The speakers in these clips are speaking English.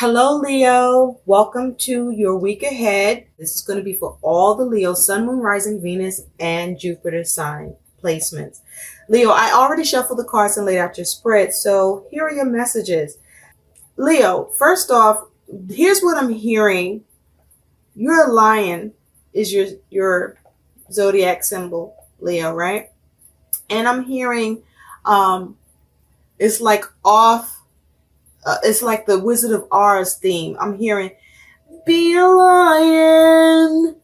Hello, Leo. Welcome to your week ahead. This is going to be for all the Leo, Sun, Moon, Rising, Venus, and Jupiter sign placements. Leo, I already shuffled the cards and laid out your spread, so here are your messages. Leo, first off, here's what I'm hearing. Your lion is your zodiac symbol, Leo, right? And I'm hearing it's like it's like the Wizard of Oz theme. I'm hearing, be a lion.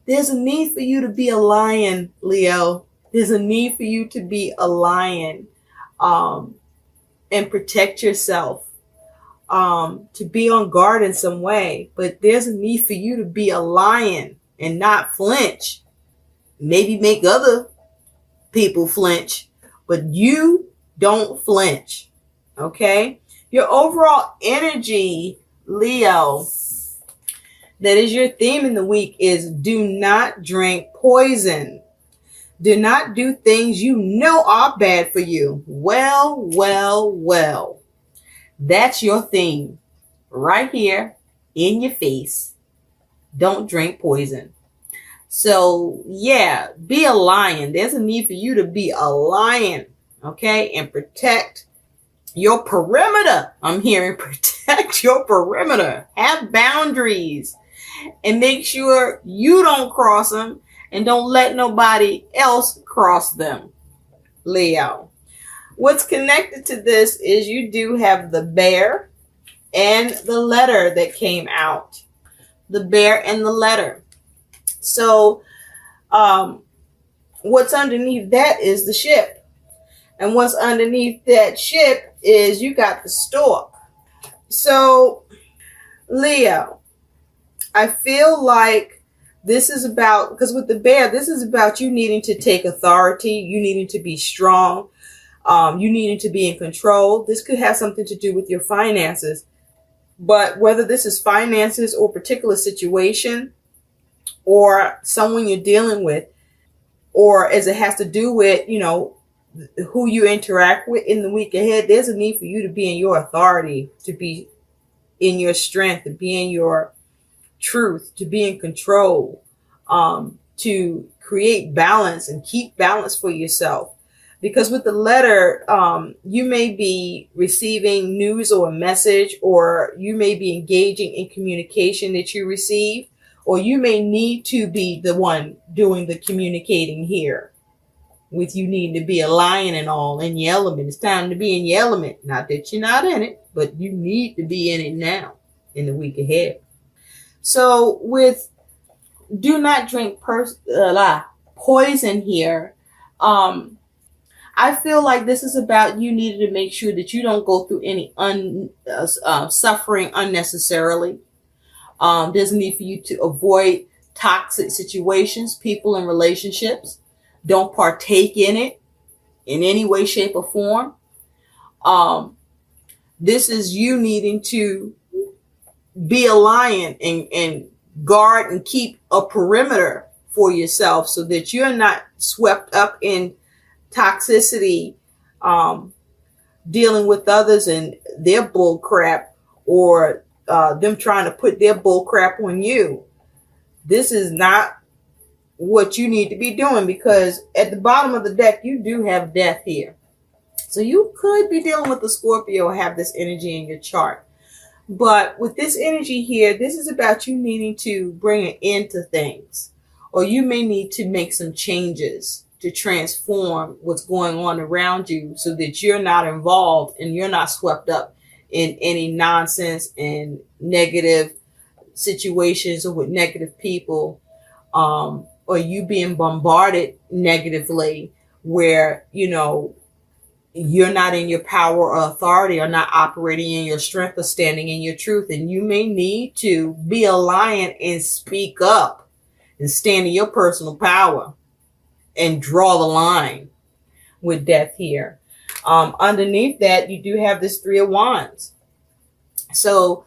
There's a need for you to be a lion, Leo. There's a need for you to be a lion and protect yourself, to be on guard in some way. But there's a need for you to be a lion and not flinch. Maybe make other people flinch, but you don't flinch, okay? Your overall energy, Leo, that is your theme in the week is do not drink poison. Do not do things you know are bad for you. Well. That's your theme right here in your face. Don't drink poison. So yeah, be a lion. There's a need for you to be a lion, okay? And protect your perimeter. I'm hearing protect your perimeter. Have boundaries and make sure you don't cross them and don't let nobody else cross them, Leo. What's connected to this is you do have the bear and the letter that came out. The bear and the letter. So what's underneath that is the ship. And what's underneath that ship is you got the stork. So, Leo, I feel like this is about, because with the bear, this is about you needing to take authority, you needing to be strong, you needing to be in control. This could have something to do with your finances. But whether this is finances or particular situation or someone you're dealing with, or as it has to do with, who you interact with in the week ahead, there's a need for you to be in your authority, to be in your strength, to be in your truth, to be in control, to create balance and keep balance for yourself. Because with the letter, you may be receiving news or a message, or you may be engaging in communication that you receive, or you may need to be the one doing the communicating here. With you needing to be a lion and all in your element. It's time to be in your element. Not that you're not in it, but you need to be in it now in the week ahead. So with do not drink poison here, I feel like this is about you needing to make sure that you don't go through any suffering unnecessarily. There's a need for you to avoid toxic situations, people, and relationships. Don't partake in it in any way, shape, or form. This is you needing to be a lion and guard and keep a perimeter for yourself so that you're not swept up in toxicity, dealing with others and their bull crap, or them trying to put their bull crap on you. This is not what you need to be doing, because at the bottom of the deck, you do have death here. So you could be dealing with the Scorpio or have this energy in your chart. But with this energy here, this is about you needing to bring an end to things. Or you may need to make some changes to transform what's going on around you so that you're not involved and you're not swept up in any nonsense and negative situations or with negative people. Or you being bombarded negatively where, you're not in your power or authority, or not operating in your strength or standing in your truth. And you may need to be a lion and speak up and stand in your personal power and draw the line with death here. Underneath that, you do have this Three of Wands. So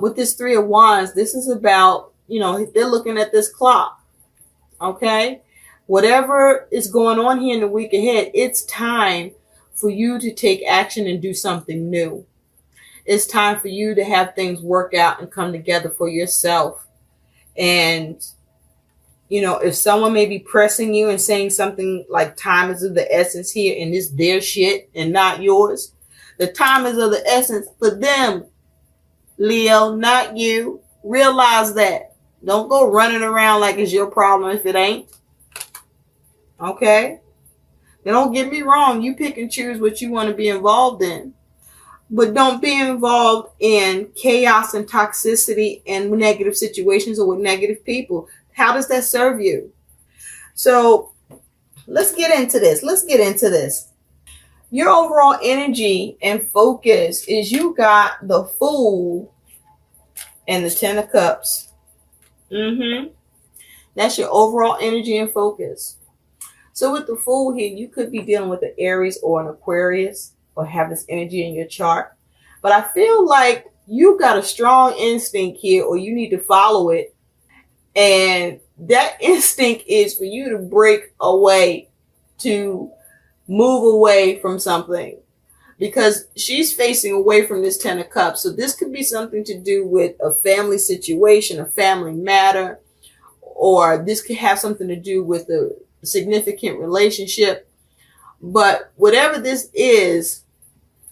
with this Three of Wands, this is about, they're looking at this clock. Okay, whatever is going on here in the week ahead, it's time for you to take action and do something new. it's time for you to have things work out and come together for yourself. And, you know, if someone may be pressing you and saying something like time is of the essence here and it's their shit and not yours, the time is of the essence for them, Leo, not you. Realize that. Don't go running around like it's your problem if it ain't. Okay? Now, don't get me wrong. You pick and choose what you want to be involved in. But don't be involved in chaos and toxicity and negative situations or with negative people. How does that serve you? So let's get into this. Your overall energy and focus is you got the Fool and the Ten of Cups. That's your overall energy and focus. So with the Fool here, you could be dealing with an Aries or an Aquarius, or have this energy in your chart. But I feel like you got a strong instinct here, or you need to follow it. And that instinct is for you to break away, to move away from something. Because she's facing away from this Ten of Cups. So this could be something to do with a family situation, a family matter, or this could have something to do with a significant relationship. But whatever this is,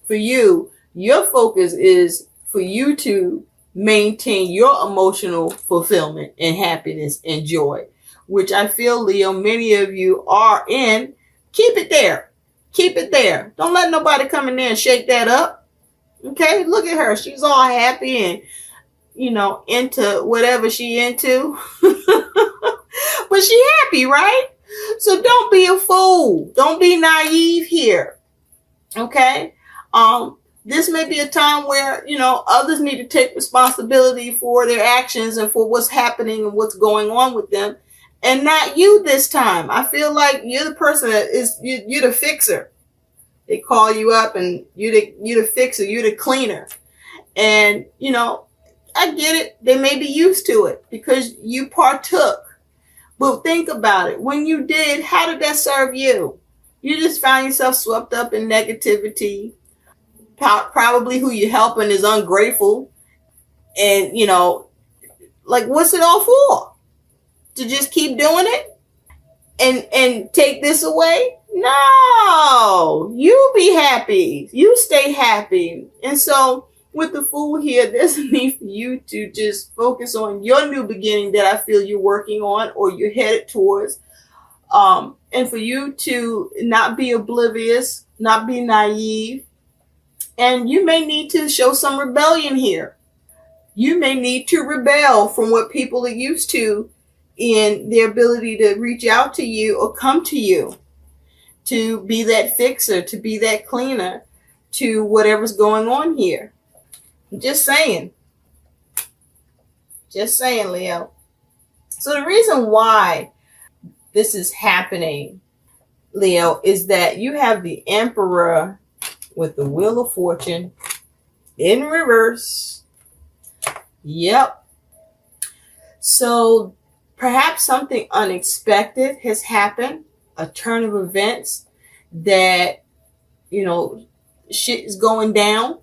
for you, your focus is for you to maintain your emotional fulfillment and happiness and joy, which I feel, Leo, many of you are in. Keep it there. Keep it there. Don't let nobody come in there and shake that up. Okay? Look at her. She's all happy and, you know, into whatever she into. But she happy, right? So don't be a fool. Don't be naive here. Okay? This may be a time where, you know, others need to take responsibility for their actions and for what's happening and what's going on with them, and not you this time. I feel like you're the person that is, you're the fixer. They call you up and you're the fixer, you're the cleaner. And, you know, I get it. They may be used to it because you partook. But think about it. When you did, how did that serve you? You just found yourself swept up in negativity. Probably who you're helping is ungrateful. And, you know, like, what's it all for? To just keep doing it and take this away? No, you be happy. You stay happy. And so with the Fool here, there's a need for you to just focus on your new beginning that I feel you're working on or you're headed towards. And for you to not be oblivious, not be naive. And you may need to show some rebellion here. You may need to rebel from what people are used to in their ability to reach out to you or come to you, to be that fixer, to be that cleaner to whatever's going on here. Just saying. Just saying, Leo. So the reason why this is happening, Leo, is that you have the Emperor with the Wheel of Fortune in reverse. Yep. So perhaps something unexpected has happened, a turn of events that, you know, shit is going down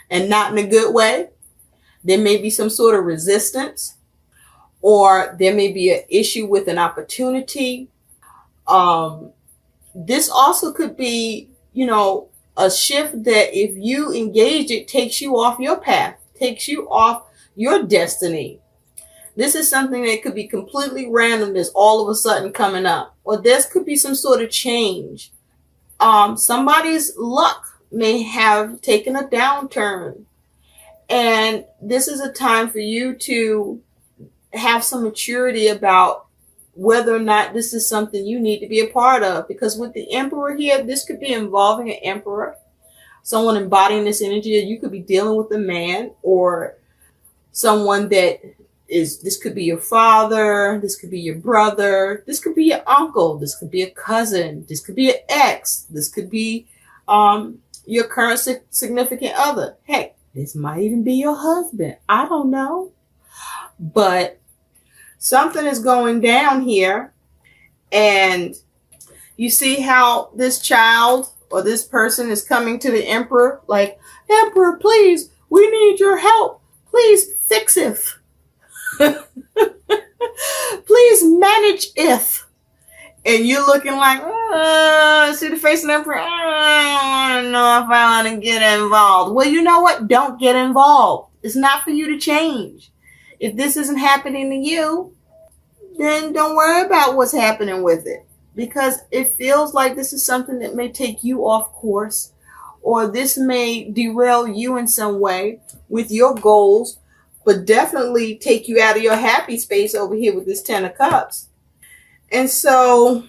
and not in a good way. There may be some sort of resistance, or there may be an issue with an opportunity. This also could be, you know, a shift that if you engage, it takes you off your path, takes you off your destiny. This is something that could be completely random that's all of a sudden coming up. Or this could be some sort of change. Somebody's luck may have taken a downturn. And this is a time for you to have some maturity about whether or not this is something you need to be a part of. Because with the Emperor here, this could be involving an Emperor, someone embodying this energy. You could be dealing with a man or someone that is, this could be your father, this could be your brother, this could be your uncle, this could be a cousin, this could be an ex, this could be your current significant other. Heck, this might even be your husband. I don't know. But something is going down here, and you see how this child or this person is coming to the Emperor like, Emperor, please We need your help. Please fix it. Please manage it. And you're looking like, see the face of the emperor? I don't know if I want to get involved. Well, you know what? Don't get involved. It's not for you to change. If this isn't happening to you, then don't worry about what's happening with it. Because it feels like this is something that may take you off course, or this may derail you in some way with your goals, but definitely take you out of your happy space over here with this 10 of Cups. And so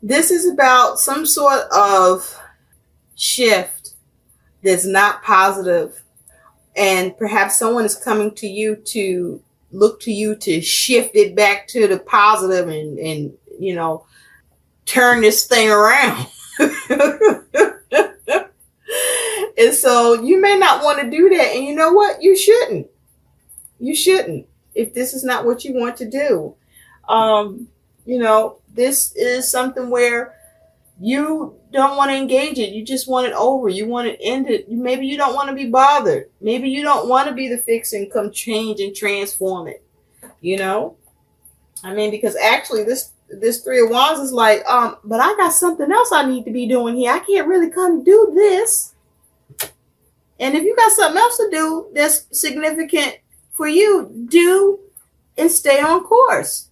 this is about some sort of shift that's not positive. And perhaps someone is coming to you to look to you to shift it back to the positive and you know, turn this thing around. And so you may not want to do that. And you know what? You shouldn't. You shouldn't if this is not what you want to do. You know, this is something where you don't want to engage it. You just want it over. You want it ended. Maybe you don't want to be bothered. Maybe you don't want to be the fix and come change and transform it. You know? I mean, because actually this Three of Wands is like, but I got something else I need to be doing here. I can't really come do this. And if you got something else to do that's significant for you, do and stay on course.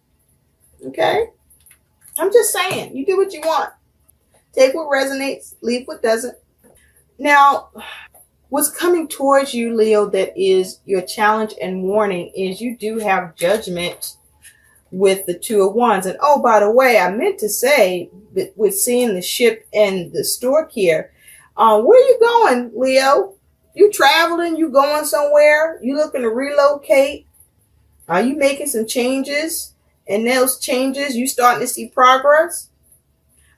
Okay? I'm just saying, you do what you want. Take what resonates, leave what doesn't. Now, what's coming towards you, Leo, that is your challenge and warning is you do have Judgment with the Two of Wands. And oh, by the way, I meant to say that with seeing the ship and the stork here, where are you going, Leo? You traveling? You going somewhere? You looking to relocate? Are you making some changes? And those changes, you starting to see progress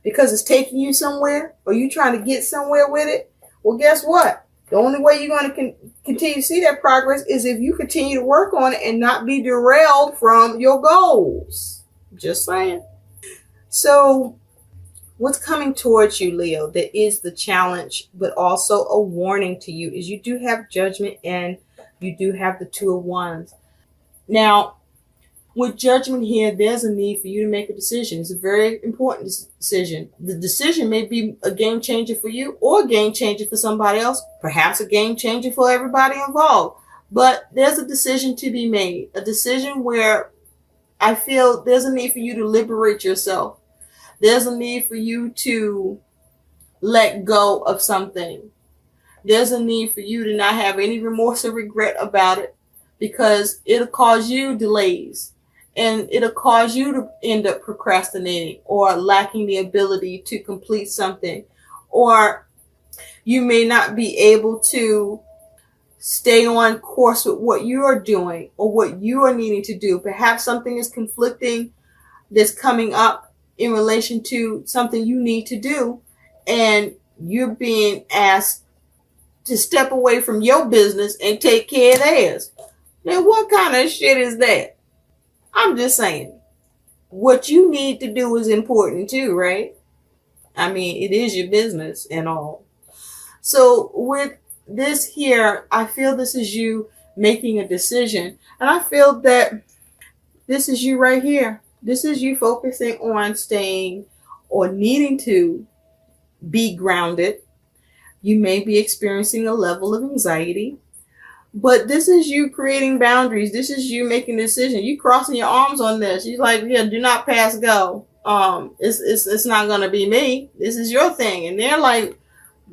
because it's taking you somewhere, or you trying to get somewhere with it? Well, guess what? The only way you're going to continue to see that progress is if you continue to work on it and not be derailed from your goals. Just saying. So what's coming towards you, Leo, that is the challenge, but also a warning to you, is you do have Judgment and you do have the Two of Wands. Now, with Judgment here, there's a need for you to make a decision. It's a very important decision. The decision may be a game changer for you or a game changer for somebody else, perhaps a game changer for everybody involved. But there's a decision to be made, a decision where I feel there's a need for you to liberate yourself. There's a need for you to let go of something. There's a need for you to not have any remorse or regret about it, because it'll cause you delays. And it'll cause you to end up procrastinating or lacking the ability to complete something. Or you may not be able to stay on course with what you are doing or what you are needing to do. Perhaps something is conflicting that's coming up in relation to something you need to do. And you're being asked to step away from your business and take care of theirs. Now, what kind of shit is that? I'm just saying, what you need to do is important too, right? I mean, it is your business and all. So with this here, I feel this is you making a decision. And I feel that this is you right here. This is you focusing on staying or needing to be grounded. You may be experiencing a level of anxiety. But this is you creating boundaries. This is you making a decision. You crossing your arms on this. You're like, yeah, do not pass go. It's not gonna be me. This is your thing. And they're like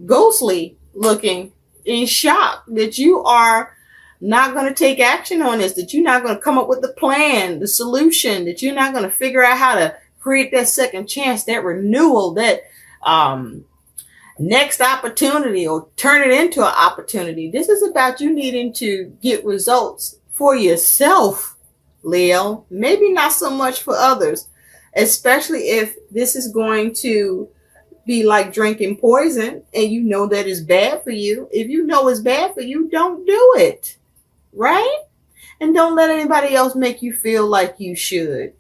ghostly looking in shock that you are not gonna take action on this, that you're not gonna come up with the plan, the solution, that you're not gonna figure out how to create that second chance, that renewal, that next opportunity, or turn it into an opportunity. This is about you needing to get results for yourself, Leo. Maybe not so much for others, especially if this is going to be like drinking poison and you know that it's bad for you. If you know it's bad for you, don't do it, right? And don't let anybody else make you feel like you should.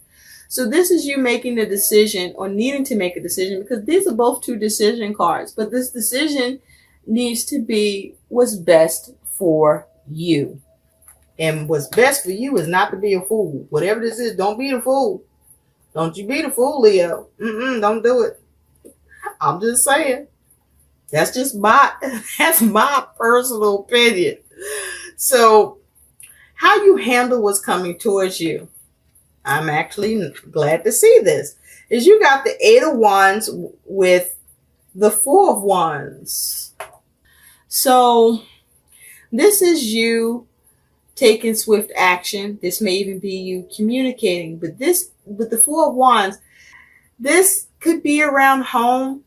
So this is you making a decision or needing to make a decision, because these are both two decision cards. But this decision needs to be what's best for you. And what's best for you is not to be a fool. Whatever this is, don't be the fool. Don't you be the fool, Leo. Don't do it. I'm just saying. That's my personal opinion. So how you handle what's coming towards you, I'm actually glad to see this, is you got the 8 of Wands with the 4 of Wands. So this is you taking swift action. This may even be you communicating. But this, with the 4 of Wands, this could be around home,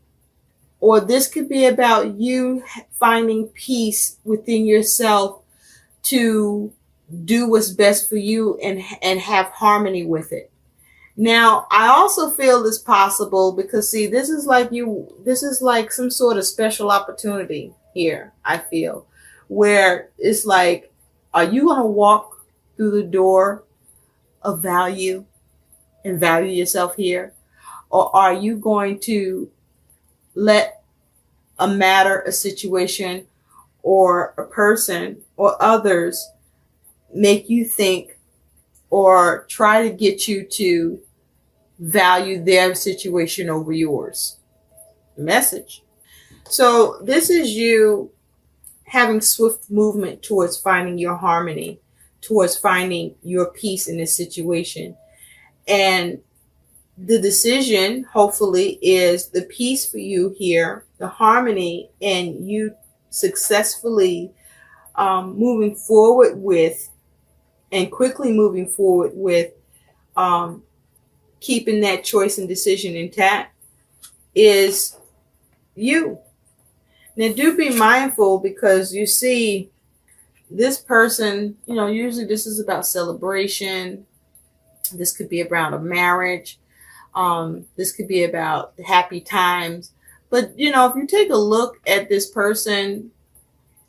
or this could be about you finding peace within yourself to do what's best for you and have harmony with it. Now, I also feel this possible because, see, this is like some sort of special opportunity here, I feel, where it's like, are you going to walk through the door of value and value yourself here? Or are you going to let a matter, a situation, or a person or others make you think or try to get you to value their situation over yours? Message. So this is you having swift movement towards finding your harmony, towards finding your peace in this situation. And the decision, hopefully, is the peace for you here, the harmony, and you successfully moving forward with, and quickly moving forward with, keeping that choice and decision intact, is you. Now, do be mindful, because you see this person, usually this is about celebration. This could be about a marriage. This could be about happy times. But, if you take a look at this person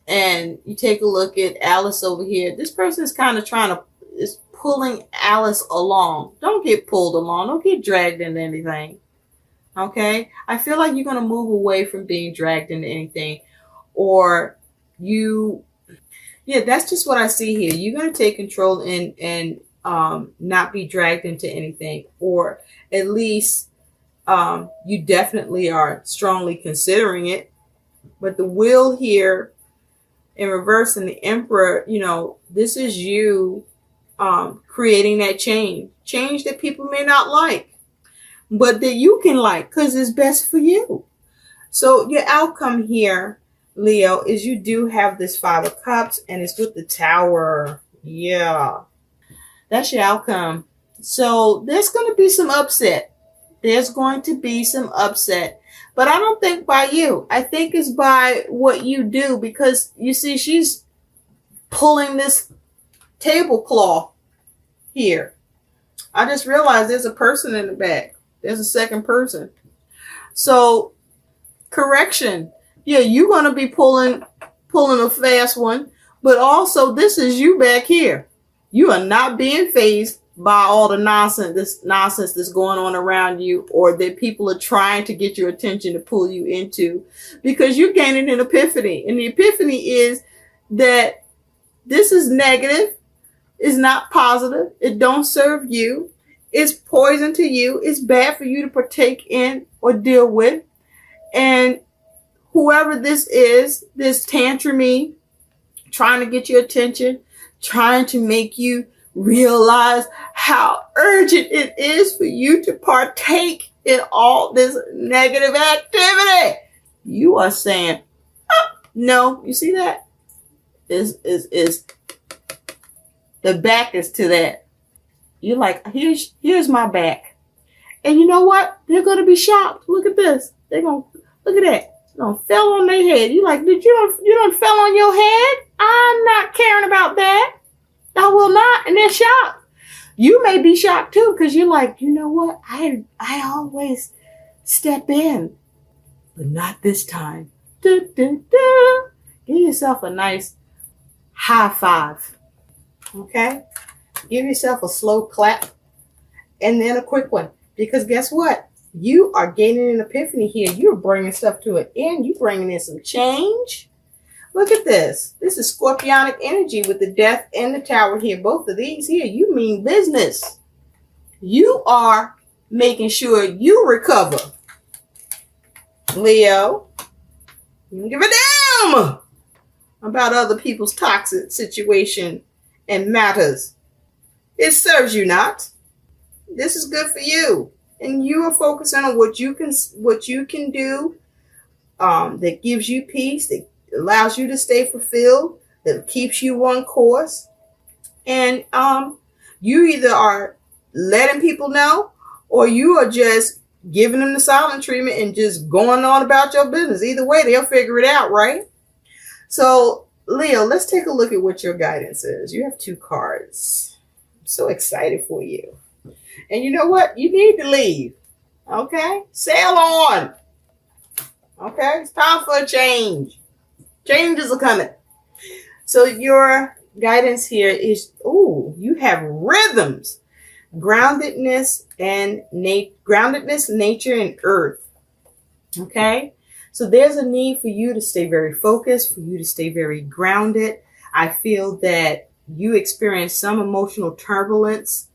and you take a look at Alice over here, this person is kind of is pulling Alice along. Don't get pulled along. Don't get dragged into anything. Okay? I feel like you're going to move away from being dragged into anything. Or that's just what I see here. You're going to take control and not be dragged into anything. Or at least you definitely are strongly considering it. But the Wheel here in reverse and the Emperor, this is you creating that change that people may not like, but that you can like because it's best for you. So your outcome here, Leo, is you do have this 5 of Cups, and it's with the Tower. Yeah, that's your outcome. So there's going to be some upset. There's going to be some upset. But I don't think by you. I think it's by what you do, because you see she's pulling this tablecloth here. I just realized there's a person in the back. There's a second person. So, correction. Yeah, you're going to be pulling a fast one. But also, this is you back here. You are not being fazed by all the nonsense that's going on around you, or that people are trying to get your attention to pull you into, because you're gaining an epiphany. And the epiphany is that this is negative. It's not positive. It don't serve you. It's poison to you. It's bad for you to partake in or deal with. And whoever this is, this tantrumy, trying to get your attention, trying to make you realize how urgent it is for you to partake in all this negative activity. You are saying, no. You see that? Is the back is to that. You're like, here's my back. And you know what? They're going to be shocked. Look at this. They're going to, look at that. They're going to fell on their head. You like, you don't fell on your head? I'm not caring about that. I will not. And they're shocked. You may be shocked too, because you're like, you know what? I always step in, but not this time. Give yourself a nice high five. Okay? Give yourself a slow clap and then a quick one. Because guess what? You are gaining an epiphany here. You're bringing stuff to an end. You're bringing in some change. Look at this. This is scorpionic energy with the death and the tower here. Both of these here, you mean business. You are making sure you recover. Leo, you don't give a damn about other people's toxic situation and matters. It serves you not. This is good for you. And you are focusing on what you can do that gives you peace, that allows you to stay fulfilled, that keeps you on course. And you either are letting people know or you are just giving them the silent treatment and just going on about your business. Either way, they'll figure it out, right? So, Leo, let's take a look at what your guidance is. You have 2 cards. I'm so excited for you. And you know what? You need to leave. Okay? Sail on. Okay? It's time for a change. Changes are coming. So your guidance here is, you have rhythms. Groundedness, nature, and earth. Okay? So there's a need for you to stay very focused, for you to stay very grounded. I feel that you experience some emotional turbulence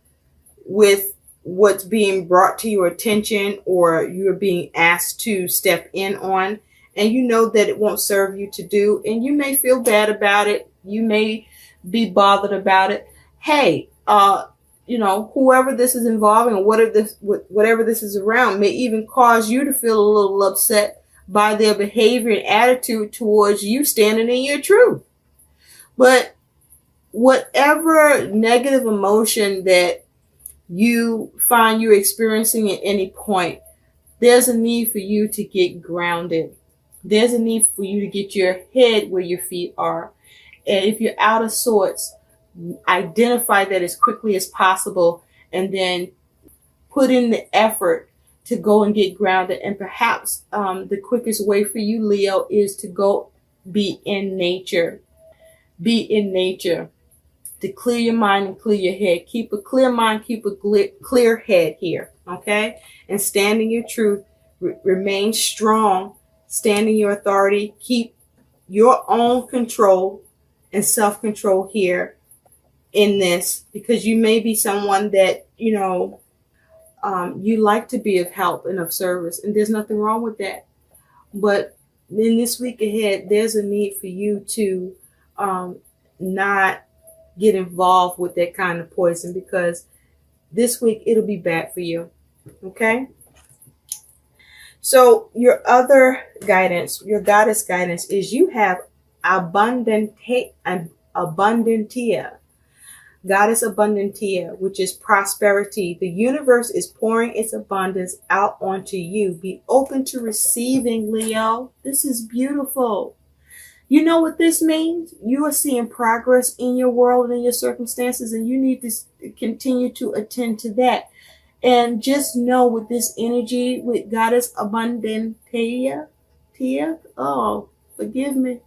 with what's being brought to your attention or you're being asked to step in on, and you know that it won't serve you to do, and you may feel bad about it. You may be bothered about it. Hey, whoever this is involving or whatever this is around may even cause you to feel a little upset by their behavior and attitude towards you standing in your truth. But whatever negative emotion that you find you're experiencing at any point, there's a need for you to get grounded. There's a need for you to get your head where your feet are. And if you're out of sorts, identify that as quickly as possible and then put in the effort to go and get grounded. And perhaps the quickest way for you, Leo, is to go be in nature. Be in nature to clear your mind and clear your head. Keep a clear mind, keep a clear head here, okay? And stand in your truth. Remain strong. Stand in your authority. Keep your own control and self-control here in this, because you may be someone that, you like to be of help and of service, and there's nothing wrong with that. But in this week ahead, there's a need for you to not get involved with that kind of poison, because this week it'll be bad for you. Okay? So your other guidance, your goddess guidance, is you have abundantia. Goddess abundantia, which is prosperity. The universe is pouring its abundance out onto you. Be open to receiving, Leo. This is beautiful. You know what this means? You are seeing progress in your world and in your circumstances, and you need to continue to attend to that. And just know with this energy, with Goddess abundantia, forgive me.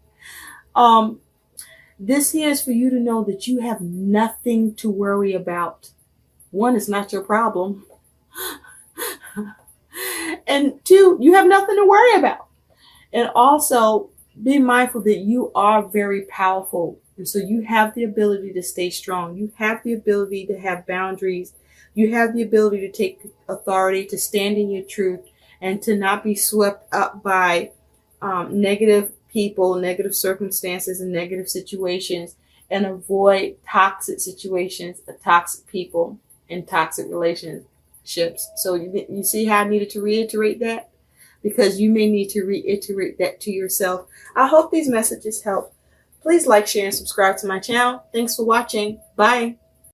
This here is for you to know that you have nothing to worry about. 1, it's not your problem. And 2, you have nothing to worry about. And also be mindful that you are very powerful. And so you have the ability to stay strong. You have the ability to have boundaries. You have the ability to take authority, to stand in your truth, and to not be swept up by negative people, negative circumstances, and negative situations, and avoid toxic situations, toxic people, and toxic relationships. So you see how I needed to reiterate that? Because you may need to reiterate that to yourself. I hope these messages help. Please like, share, and subscribe to my channel. Thanks for watching. Bye.